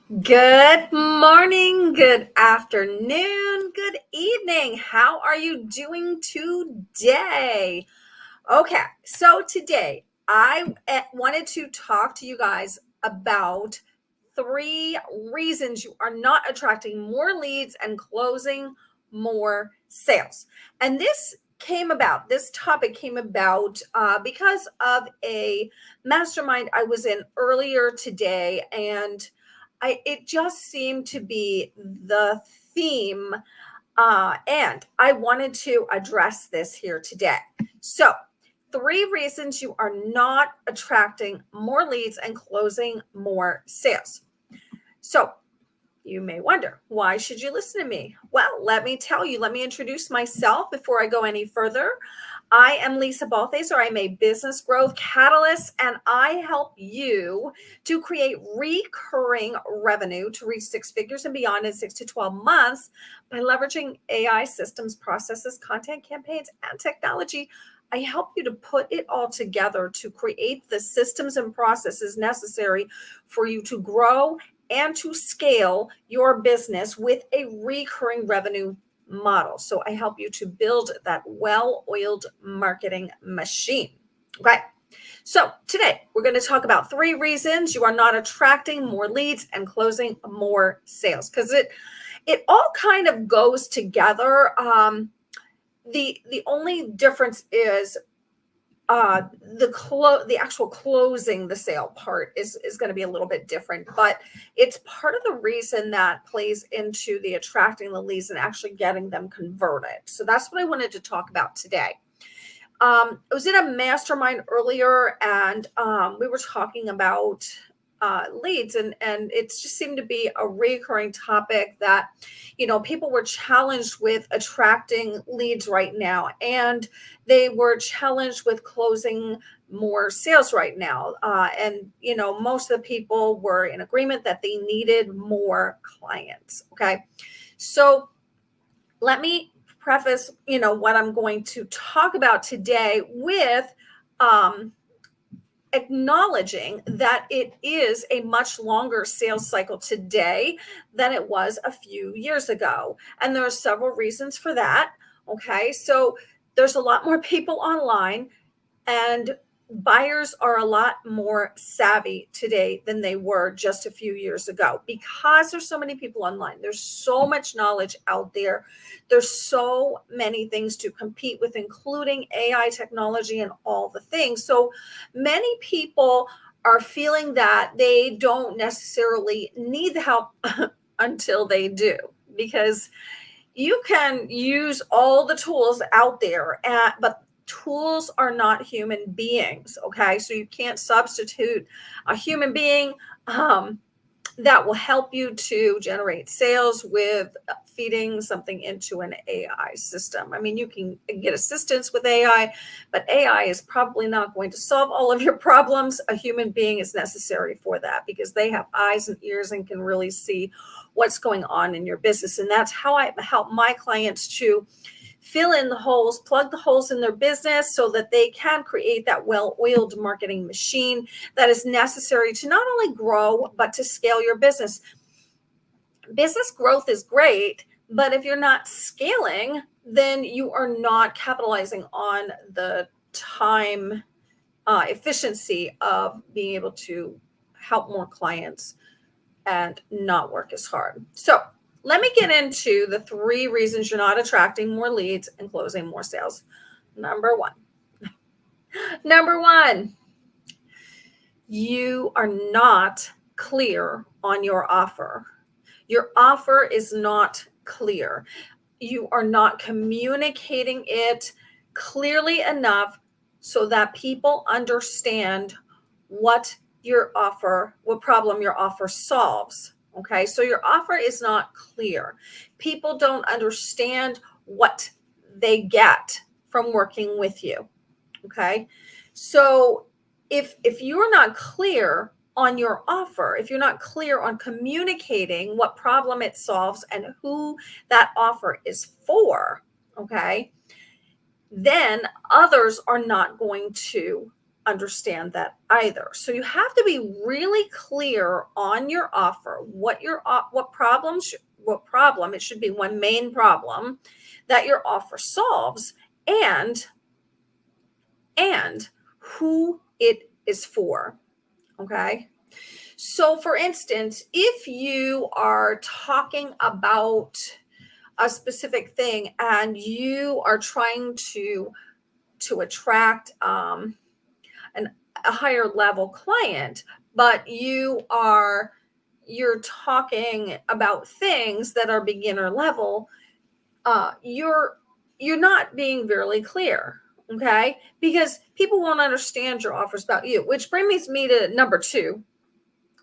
Good morning, good afternoon, good evening. How are you doing today? Okay, so today I wanted to talk to you guys about three reasons you are not attracting more leads and closing more sales. And this topic came about because of a mastermind I was in earlier today. And it just seemed to be the theme. And I wanted to address this here today. So, three reasons you are not attracting more leads and closing more sales. So, you may wonder, why should you listen to me? Well, let me tell you, let me introduce myself before I go any further. I am Lisa Balthaser. I'm a business growth catalyst, and I help you to create recurring revenue to reach six figures and beyond in 6 to 12 months by leveraging AI systems, processes, content campaigns, and technology. I help you to put it all together to create the systems and processes necessary for you to grow and to scale your business with a recurring revenue model. So I help you to build that well-oiled marketing machine. Okay. So today we're going to talk about three reasons you are not attracting more leads and closing more sales, because it all kind of goes together. The only difference is the actual closing the sale part is going to be a little bit different, but it's part of the reason that plays into the attracting the leads and actually getting them converted. So that's what I wanted to talk about today. I was in a mastermind earlier, and we were talking about leads, and it just seemed to be a recurring topic that people were challenged with attracting leads right now, and they were challenged with closing more sales right now. And most of the people were in agreement that they needed more clients. Okay, so let me preface what I'm going to talk about today with acknowledging that it is a much longer sales cycle today than it was a few years ago. And there are several reasons for that. Okay, so there's a lot more people online, and buyers are a lot more savvy today than they were just a few years ago, because there's so many people online. There's so much knowledge out there. There's so many things to compete with, including AI technology and all the things. So many people are feeling that they don't necessarily need the help until they do, because you can use all the tools out there, but tools are not human beings. Okay, so you can't substitute a human being that will help you to generate sales with feeding something into an AI system. I mean, you can get assistance with AI, but AI is probably not going to solve all of your problems. A human being is necessary for that, because they have eyes and ears and can really see what's going on in your business. And that's how I help my clients to fill in the holes, plug the holes in their business so that they can create that well-oiled marketing machine that is necessary to not only grow, but to scale your business. Business growth is great, but if you're not scaling, then you are not capitalizing on the time efficiency of being able to help more clients and not work as hard. So let me get into the three reasons you're not attracting more leads and closing more sales. Number one, you are not clear on your offer. Your offer is not clear. You are not communicating it clearly enough so that people understand what problem your offer solves. Okay, so your offer is not clear. People don't understand what they get from working with you. Okay, so if you're not clear on your offer, if you're not clear on communicating what problem it solves and who that offer is for, okay, then others are not going to understand that either. So you have to be really clear on your offer, what problem, it should be one main problem that your offer solves, and who it is for. Okay? So for instance, if you are talking about a specific thing and you are trying to attract a higher level client, but you're talking about things that are beginner level, you're not being very clear. Okay, because people won't understand your offers about you, which brings me to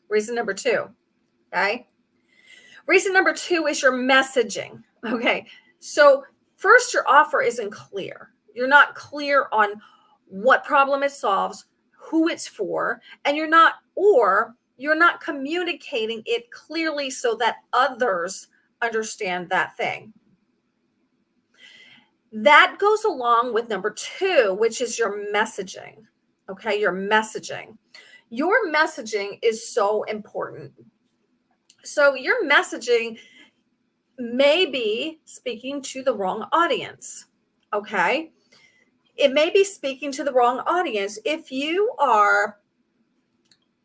reason number two. Okay, reason number two is your messaging. Okay, so first, your offer isn't clear. You're not clear on what problem it solves, who it's for, and you're not communicating it clearly so that others understand that thing. That goes along with number two, which is your messaging. Okay, your messaging. Your messaging is so important. So your messaging may be speaking to the wrong audience. Okay, it may be speaking to the wrong audience. If you are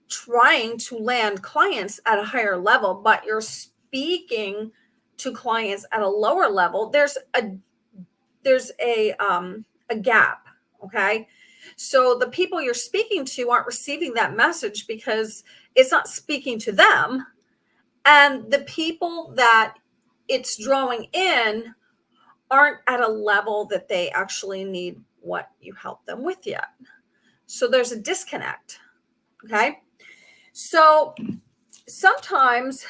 trying to land clients at a higher level, but you're speaking to clients at a lower level, there's a gap. Okay, so the people you're speaking to aren't receiving that message because it's not speaking to them, and the people that it's drawing in aren't at a level that they actually need what you help them with yet. So there's a disconnect. Okay, so sometimes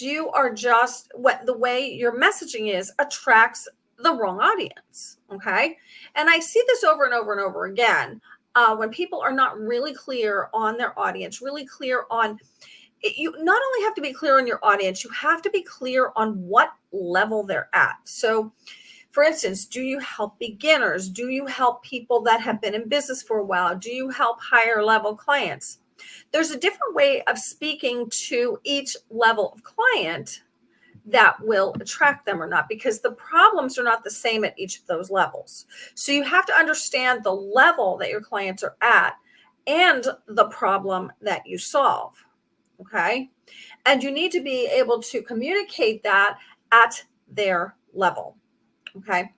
you are just what the way your messaging is attracts the wrong audience. Okay, and I see this over and over and over again when people are not really clear on their audience, really clear on it. You not only have to be clear on your audience, you have to be clear on what level they're at. So for instance, do you help beginners? Do you help people that have been in business for a while? Do you help higher level clients? There's a different way of speaking to each level of client that will attract them or not, because the problems are not the same at each of those levels. So you have to understand the level that your clients are at and the problem that you solve. Okay, and you need to be able to communicate that at their level. Okay,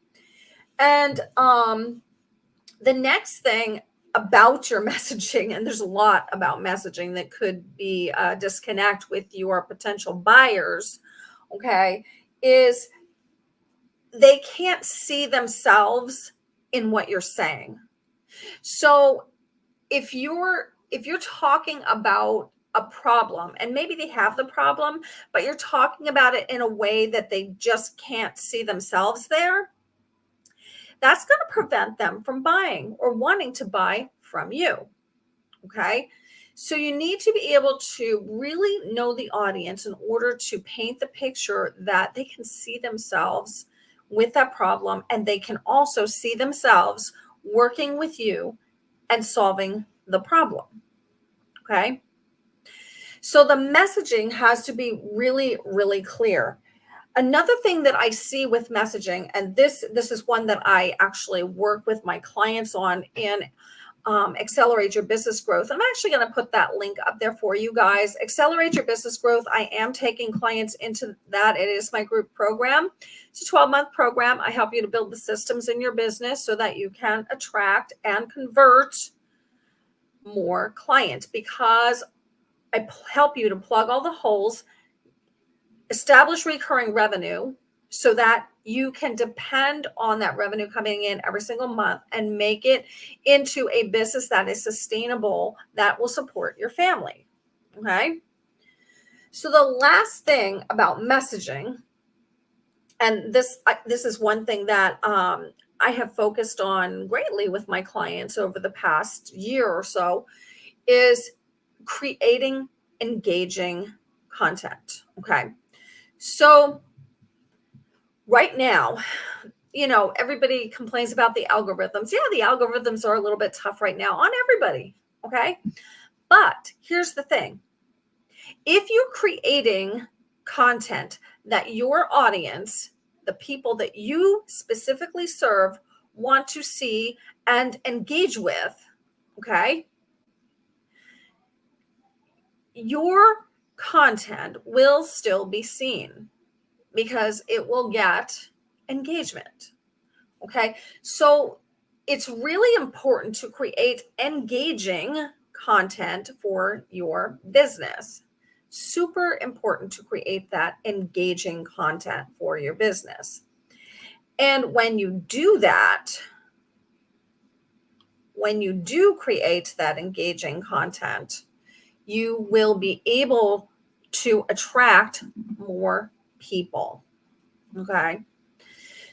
and the next thing about your messaging, and there's a lot about messaging that could be a disconnect with your potential buyers, okay, is they can't see themselves in what you're saying. So if you're talking about a problem and maybe they have the problem, but you're talking about it in a way that they just can't see themselves there, that's going to prevent them from buying or wanting to buy from you. Okay. So you need to be able to really know the audience in order to paint the picture that they can see themselves with that problem, and they can also see themselves working with you and solving the problem. Okay. So the messaging has to be really, really clear. Another thing that I see with messaging, and this is one that I actually work with my clients on in Accelerate Your Business Growth. I'm actually going to put that link up there for you guys. Accelerate Your Business Growth. I am taking clients into that. It is my group program. It's a 12-month program. I help you to build the systems in your business so that you can attract and convert more clients, because I help you to plug all the holes, establish recurring revenue so that you can depend on that revenue coming in every single month and make it into a business that is sustainable, that will support your family. Okay. So the last thing about messaging, and this is one thing that I have focused on greatly with my clients over the past year or so, is creating engaging content. Okay. So right now, everybody complains about the algorithms. Yeah, the algorithms are a little bit tough right now on everybody. Okay. But here's the thing. If you're creating content that your audience, the people that you specifically serve, want to see and engage with, okay, your content will still be seen because it will get engagement. Okay. So it's really important to create engaging content for your business. Super important to create that engaging content for your business. And when you do that, when you do create that engaging content, you will be able to attract more people. Okay.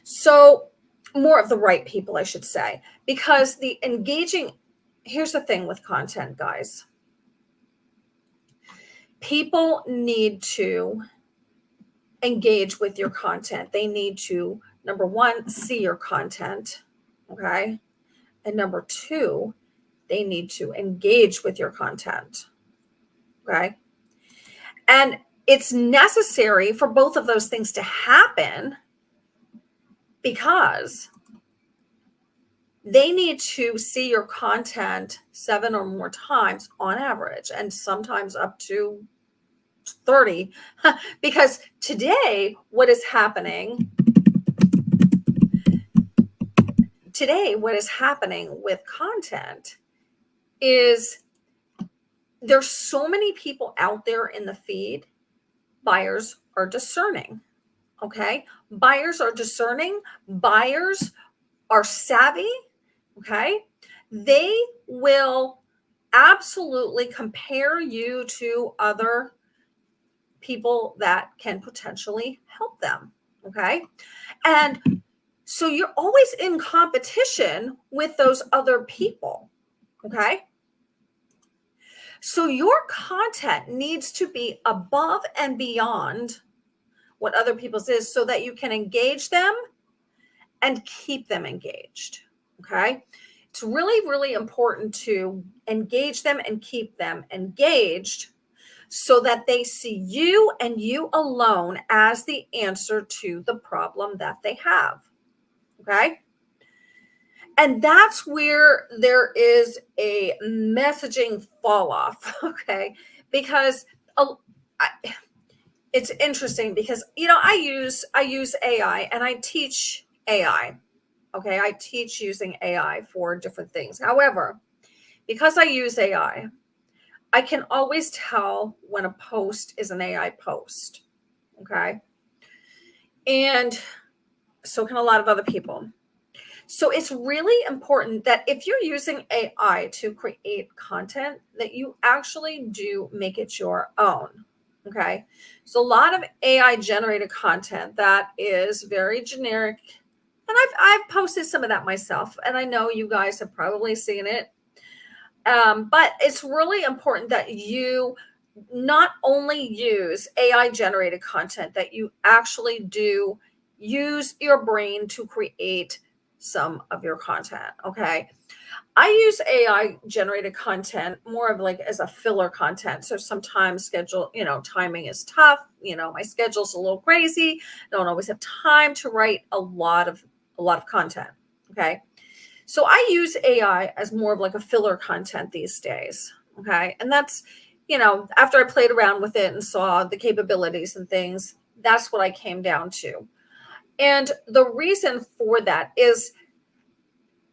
So, more of the right people, I should say, because here's the thing with content, guys. People need to engage with your content. They need to, number one, see your content. Okay. And number two, they need to engage with your content. Okay. And it's necessary for both of those things to happen because they need to see your content 7 or more times on average, and sometimes up to 30. Because today, what is happening with content is there's so many people out there in the feed. Buyers are discerning. Okay. Buyers are discerning. Buyers are savvy. Okay. They will absolutely compare you to other people that can potentially help them. Okay. And so you're always in competition with those other people. Okay. So your content needs to be above and beyond what other people's is so that you can engage them and keep them engaged. Okay. It's really, really important to engage them and keep them engaged so that they see you and you alone as the answer to the problem that they have. Okay. And that's where there is a messaging fall off. Okay. Because it's interesting because, I use AI and I teach AI. Okay. I teach using AI for different things. However, because I use AI, I can always tell when a post is an AI post. Okay. And so can a lot of other people. So it's really important that if you're using AI to create content, that you actually do make it your own. Okay. So a lot of AI generated content that is very generic. And I've posted some of that myself. And I know you guys have probably seen it. But it's really important that you not only use AI generated content, that you actually do use your brain to create some of your content. Okay. I use AI generated content more of like as a filler content. So sometimes timing is tough. My schedule's a little crazy. Don't always have time to write a lot of content. Okay. So I use AI as more of like a filler content these days. Okay. And that's, after I played around with it and saw the capabilities and things, that's what I came down to. And the reason for that is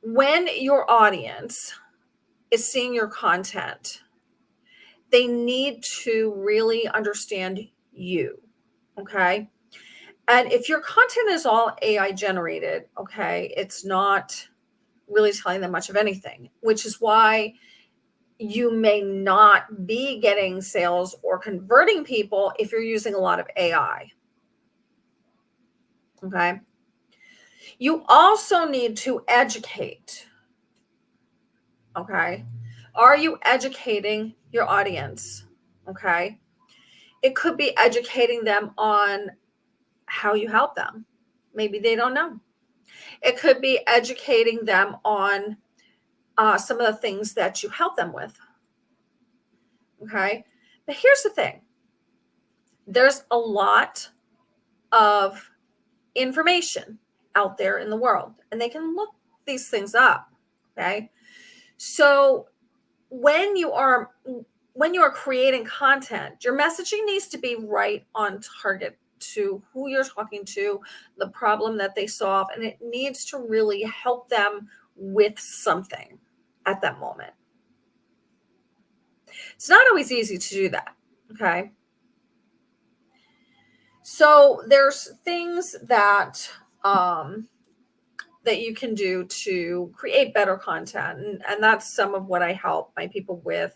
when your audience is seeing your content, they need to really understand you. Okay. And if your content is all AI generated, okay, it's not really telling them much of anything, which is why you may not be getting sales or converting people if you're using a lot of AI. Okay. You also need to educate. Okay. Are you educating your audience? Okay. It could be educating them on how you help them. Maybe they don't know. It could be educating them on some of the things that you help them with. Okay. But here's the thing, there's a lot of information out there in the world, and they can look these things up. Okay. So when you are creating content, your messaging needs to be right on target to who you're talking to, the problem that they solve, and it needs to really help them with something at that moment. It's not always easy to do that. Okay. So there's things um, that you can do to create better content. And that's some of what I help my people with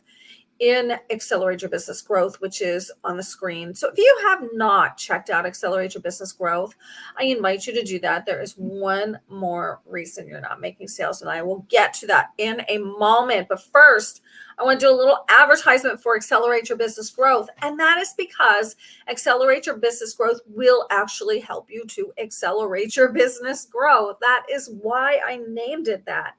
in Accelerate Your Business Growth, which is on the screen. So if you have not checked out Accelerate Your Business Growth, I invite you to do that. There is one more reason you're not making sales, and I will get to that in a moment. But first, I want to do a little advertisement for Accelerate Your Business Growth. And that is because Accelerate Your Business Growth will actually help you to accelerate your business growth. That is why I named it that.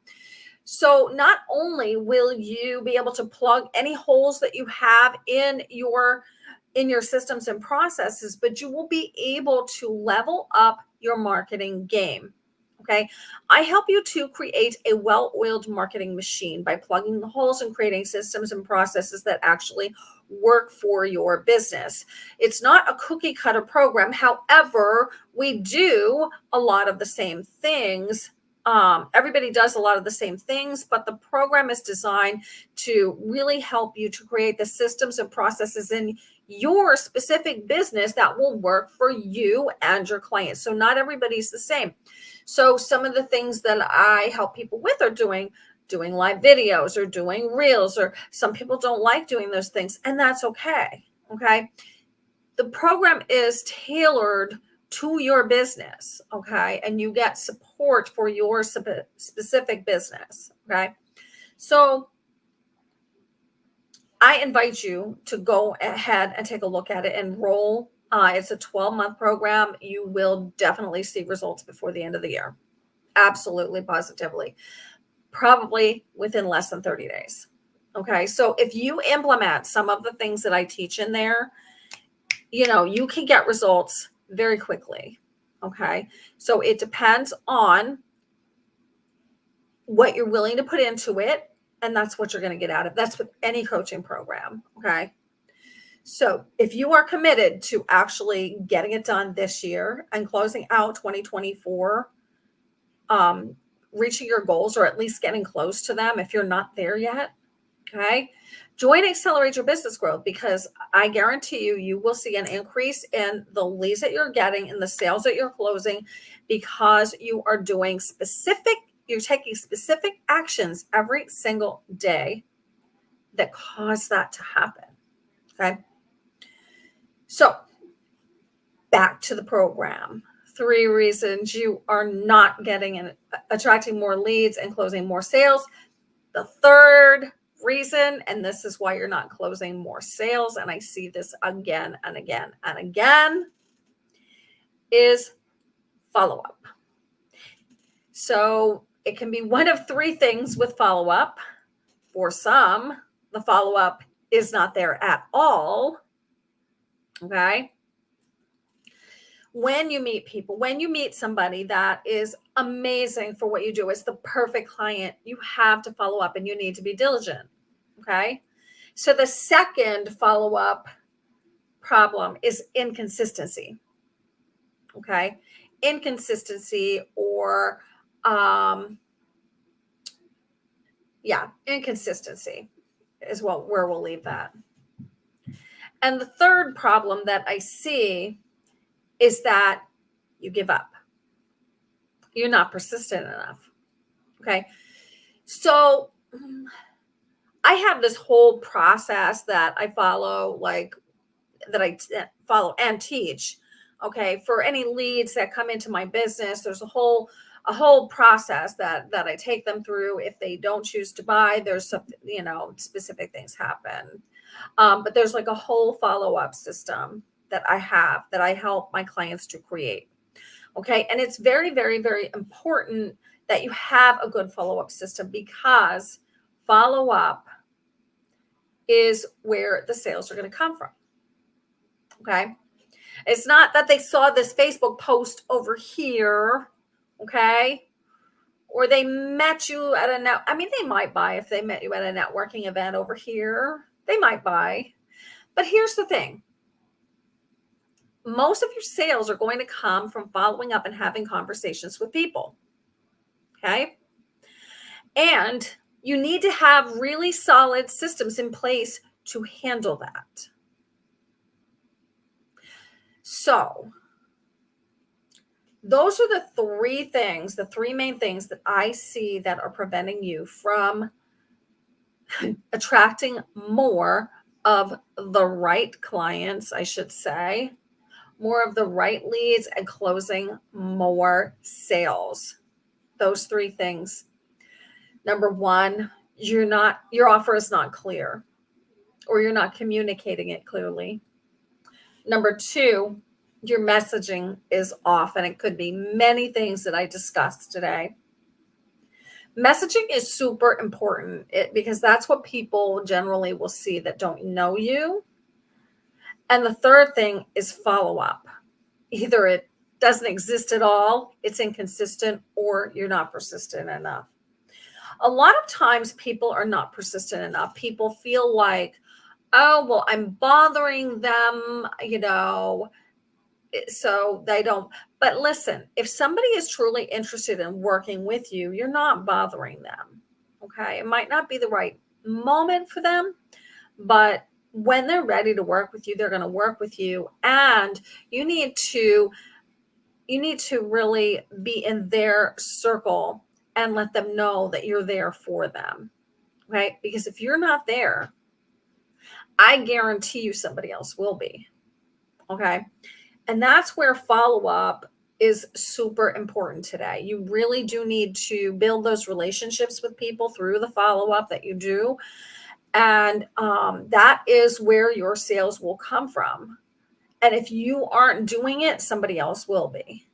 So not only will you be able to plug any holes that you have in your systems and processes, but you will be able to level up your marketing game. Okay. I help you to create a well-oiled marketing machine by plugging the holes and creating systems and processes that actually work for your business. It's not a cookie cutter program. However, we do a lot of the same things. Everybody does a lot of the same things, but the program is designed to really help you to create the systems and processes in your specific business that will work for you and your clients. So not everybody's the same. So some of the things that I help people with are doing live videos or doing reels, or some people don't like doing those things, and that's okay. Okay. The program is tailored to your business. Okay. And you get support for your specific business. Okay. So I invite you to go ahead and take a look at it, enroll. It's a 12-month program. You will definitely see results before the end of the year. Absolutely, positively. Probably within less than 30 days. Okay. So if you implement some of the things that I teach in there, you can get results very quickly. Okay. So it depends on what you're willing to put into it. And that's what you're going to get out of. That's with any coaching program. Okay. So if you are committed to actually getting it done this year and closing out 2024, reaching your goals, or at least getting close to them if you're not there yet, okay, join Accelerate Your Business Growth, because I guarantee you will see an increase in the leads that you're getting and the sales that you're closing, because you're taking specific actions every single day that cause that to happen. Okay. So back to the program. 3 reasons you are not getting and attracting more leads and closing more sales. The third reason, and this is why you're not closing more sales, and I see this again and again and again, is follow-up. So it can be one of 3 things with follow-up. For some, the follow-up is not there at all. Okay. When you meet somebody that is amazing for what you do, it's the perfect client, you have to follow up and you need to be diligent. Okay. So the second follow-up problem is inconsistency. Okay. Inconsistency inconsistency is where we'll leave that. And the third problem that I see is that you give up. You're not persistent enough. Okay. So I have this whole process that I follow, and teach. Okay. For any leads that come into my business, there's a whole process that I take them through. If they don't choose to buy, there's some, specific things happen. But there's like a whole follow-up system that I help my clients to create. Okay. And it's very, very, very important that you have a good follow-up system, because follow-up is where the sales are going to come from. Okay. It's not that they saw this Facebook post over here. Okay. Or they met you at I mean, they might buy if they met you at a networking event over here. They might buy. But here's the thing. Most of your sales are going to come from following up and having conversations with people. Okay. And you need to have really solid systems in place to handle that. So, those are the three main things that I see that are preventing you from attracting more of the right clients, I should say, more of the right leads, and closing more sales. Those three things. Number one, your offer is not clear, or you're not communicating it clearly. Number two, your messaging is off, and it could be many things that I discussed today. Messaging is super important because that's what people generally will see that don't know you. And the third thing is follow up. Either it doesn't exist at all, it's inconsistent, or you're not persistent enough. A lot of times people are not persistent enough. People feel like, oh, well, I'm bothering them, so they don't. But listen, if somebody is truly interested in working with you, you're not bothering them. Okay. It might not be the right moment for them, but when they're ready to work with you, they're going to work with you. And you need to really be in their circle and let them know that you're there for them. Right? Because if you're not there, I guarantee you somebody else will be. Okay. And that's where follow-up is super important today. You really do need to build those relationships with people through the follow-up that you do. And that is where your sales will come from. And if you aren't doing it, somebody else will be.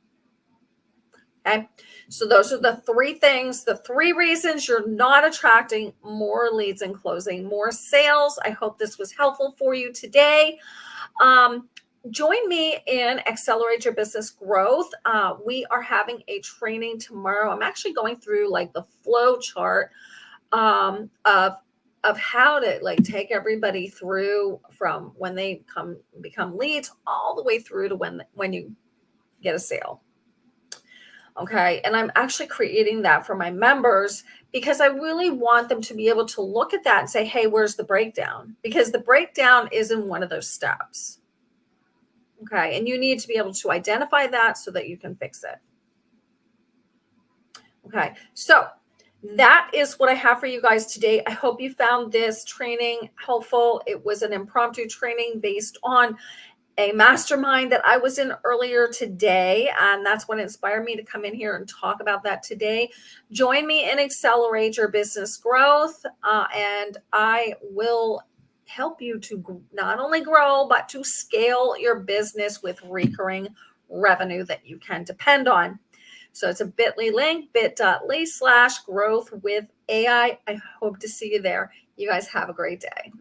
Okay. So those are the three things, the three reasons you're not attracting more leads and closing more sales. I hope this was helpful for you today. Join me in Accelerate Your Business Growth. We are having a training tomorrow. I'm actually going through like the flow chart of how to take everybody through from when they become leads all the way through to when you get a sale. Okay. And I'm actually creating that for my members because I really want them to be able to look at that and say, hey, where's the breakdown? Because the breakdown is in one of those steps. Okay. And you need to be able to identify that so that you can fix it. Okay. So that is what I have for you guys today. I hope you found this training helpful. It was an impromptu training based on a mastermind that I was in earlier today. And that's what inspired me to come in here and talk about that today. Join me in Accelerate Your Business Growth. And I will help you to not only grow, but to scale your business with recurring revenue that you can depend on. So it's a bit.ly link, bit.ly/growth with AI. I hope to see you there. You guys have a great day.